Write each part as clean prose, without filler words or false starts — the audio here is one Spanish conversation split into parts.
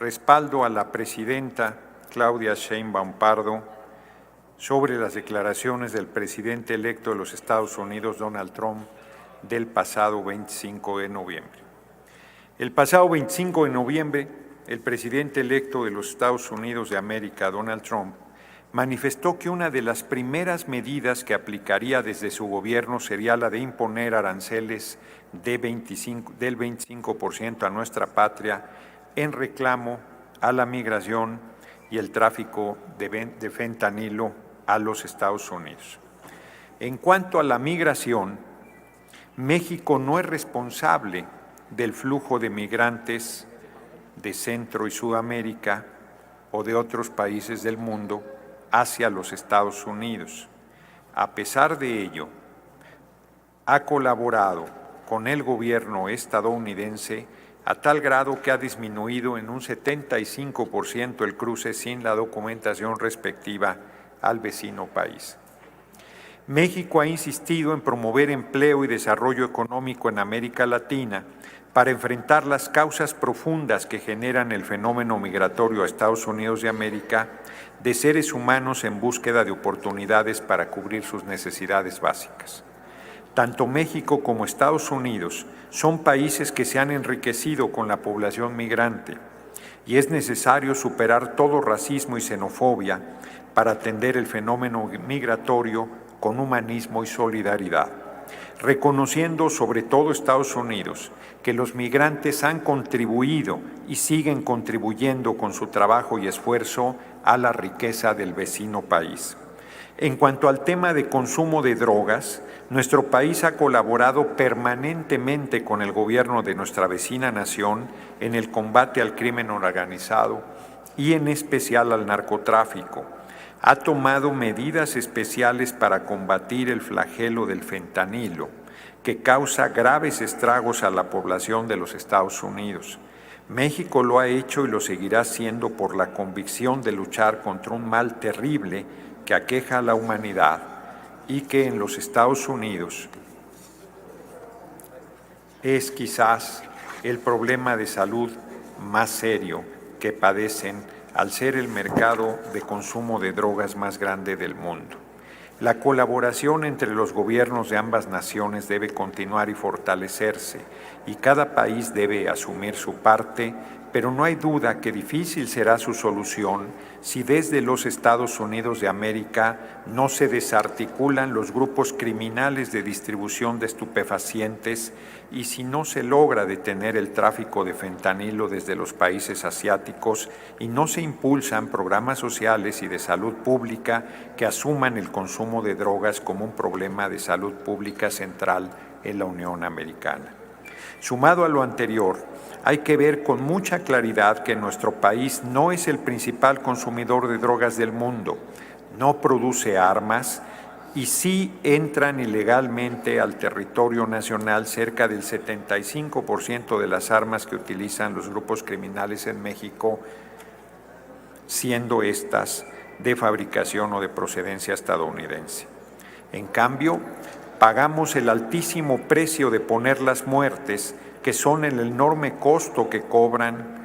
respaldo a la presidenta Claudia Sheinbaum Pardo sobre las declaraciones del presidente electo de los Estados Unidos, Donald Trump, del pasado 25 de noviembre. El pasado 25 de noviembre, el presidente electo de los Estados Unidos de América, Donald Trump, manifestó que una de las primeras medidas que aplicaría desde su gobierno sería la de imponer aranceles del 25% a nuestra patria en reclamo a la migración y el tráfico de fentanilo a los Estados Unidos. En cuanto a la migración, México no es responsable del flujo de migrantes de Centro y Sudamérica o de otros países del mundo hacia los Estados Unidos. A pesar de ello, ha colaborado con el gobierno estadounidense a tal grado que ha disminuido en un 75% el cruce sin la documentación respectiva al vecino país. México ha insistido en promover empleo y desarrollo económico en América Latina para enfrentar las causas profundas que generan el fenómeno migratorio a Estados Unidos de América de seres humanos en búsqueda de oportunidades para cubrir sus necesidades básicas. Tanto México como Estados Unidos son países que se han enriquecido con la población migrante y es necesario superar todo racismo y xenofobia para atender el fenómeno migratorio con humanismo y solidaridad, reconociendo sobre todo Estados Unidos que los migrantes han contribuido y siguen contribuyendo con su trabajo y esfuerzo a la riqueza del vecino país. En cuanto al tema de consumo de drogas, nuestro país ha colaborado permanentemente con el gobierno de nuestra vecina nación en el combate al crimen organizado y en especial al narcotráfico. Ha tomado medidas especiales para combatir el flagelo del fentanilo, que causa graves estragos a la población de los Estados Unidos. México lo ha hecho y lo seguirá haciendo por la convicción de luchar contra un mal terrible que aqueja a la humanidad y que en los Estados Unidos es quizás el problema de salud más serio que padecen al ser el mercado de consumo de drogas más grande del mundo. La colaboración entre los gobiernos de ambas naciones debe continuar y fortalecerse, y cada país debe asumir su parte, pero no hay duda que difícil será su solución si desde los Estados Unidos de América no se desarticulan los grupos criminales de distribución de estupefacientes y si no se logra detener el tráfico de fentanilo desde los países asiáticos y no se impulsan programas sociales y de salud pública que asuman el consumo de drogas como un problema de salud pública central en la Unión Americana. Sumado a lo anterior, hay que ver con mucha claridad que nuestro país no es el principal consumidor de drogas del mundo, no produce armas y sí entran ilegalmente al territorio nacional cerca del 75% de las armas que utilizan los grupos criminales en México, siendo estas de fabricación o de procedencia estadounidense. En cambio, pagamos el altísimo precio de poner las muertes, que son el enorme costo que cobran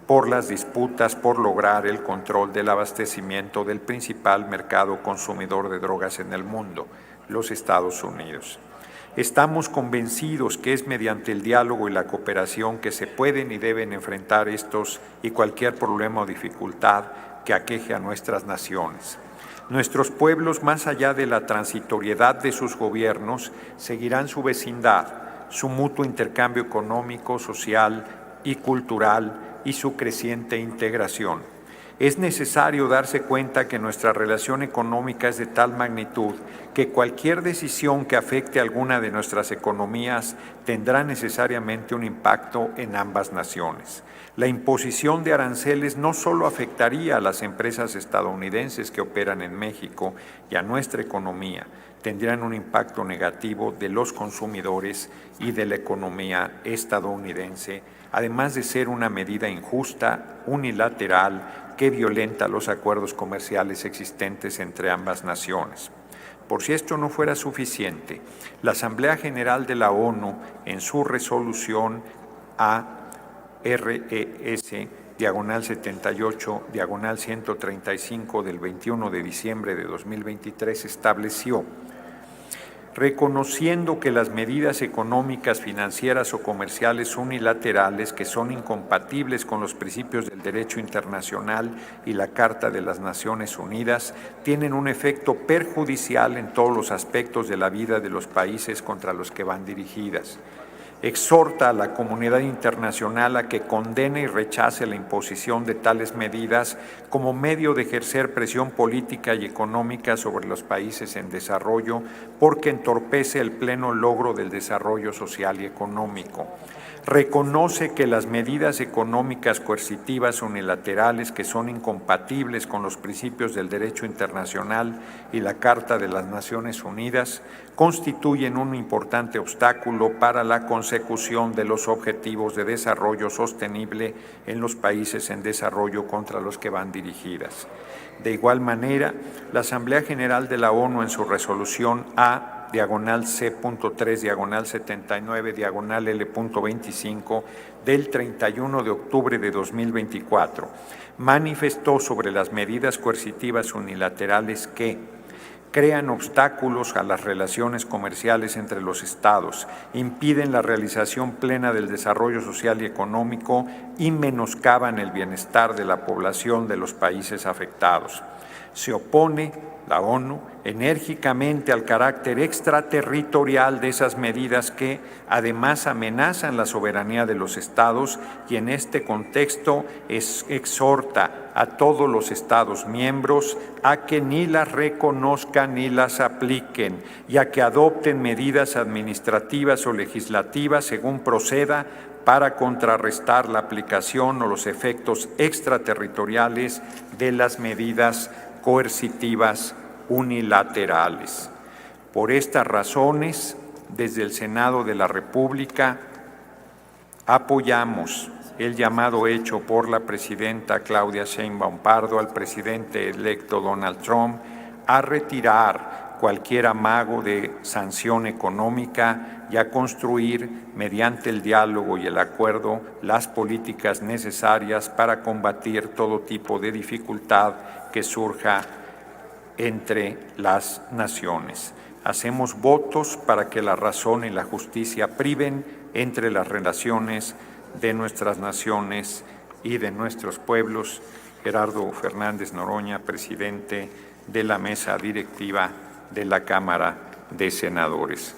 por las disputas por lograr el control del abastecimiento del principal mercado consumidor de drogas en el mundo, los Estados Unidos. Estamos convencidos que es mediante el diálogo y la cooperación que se pueden y deben enfrentar estos y cualquier problema o dificultad que aqueje a nuestras naciones. Nuestros pueblos, más allá de la transitoriedad de sus gobiernos, seguirán su vecindad, su mutuo intercambio económico, social y cultural y su creciente integración. Es necesario darse cuenta que nuestra relación económica es de tal magnitud que cualquier decisión que afecte a alguna de nuestras economías tendrá necesariamente un impacto en ambas naciones. La imposición de aranceles no solo afectaría a las empresas estadounidenses que operan en México y a nuestra economía, tendrían un impacto negativo de los consumidores y de la economía estadounidense, además de ser una medida injusta, unilateral, que violenta los acuerdos comerciales existentes entre ambas naciones. Por si esto no fuera suficiente, la Asamblea General de la ONU, en su resolución ARES /78, /135 del 21 de diciembre de 2023 estableció: reconociendo que las medidas económicas, financieras o comerciales unilaterales que son incompatibles con los principios del derecho internacional y la Carta de las Naciones Unidas, tienen un efecto perjudicial en todos los aspectos de la vida de los países contra los que van dirigidas. Exhorta a la comunidad internacional a que condene y rechace la imposición de tales medidas como medio de ejercer presión política y económica sobre los países en desarrollo, porque entorpece el pleno logro del desarrollo social y económico. Reconoce que las medidas económicas coercitivas unilaterales que son incompatibles con los principios del derecho internacional y la Carta de las Naciones Unidas constituyen un importante obstáculo para la consecución de los objetivos de desarrollo sostenible en los países en desarrollo contra los que van dirigidas. De igual manera, la Asamblea General de la ONU en su resolución A/C.3/79/L.25 del 31 de octubre de 2024 manifestó sobre las medidas coercitivas unilaterales que crean obstáculos a las relaciones comerciales entre los Estados, impiden la realización plena del desarrollo social y económico y menoscaban el bienestar de la población de los países afectados. Se opone la ONU enérgicamente al carácter extraterritorial de esas medidas que además amenazan la soberanía de los Estados y en este contexto exhorta a todos los Estados miembros a que ni las reconozcan ni las apliquen y a que adopten medidas administrativas o legislativas según proceda para contrarrestar la aplicación o los efectos extraterritoriales de las medidas coercitivas unilaterales. Por estas razones, desde el Senado de la República, apoyamos el llamado hecho por la presidenta Claudia Sheinbaum Pardo al presidente electo Donald Trump a retirar cualquier amago de sanción económica y a construir, mediante el diálogo y el acuerdo, las políticas necesarias para combatir todo tipo de dificultad que surja entre las naciones. Hacemos votos para que la razón y la justicia priven entre las relaciones de nuestras naciones y de nuestros pueblos. Gerardo Fernández Noroña, presidente de la mesa directiva de la Cámara de Senadores.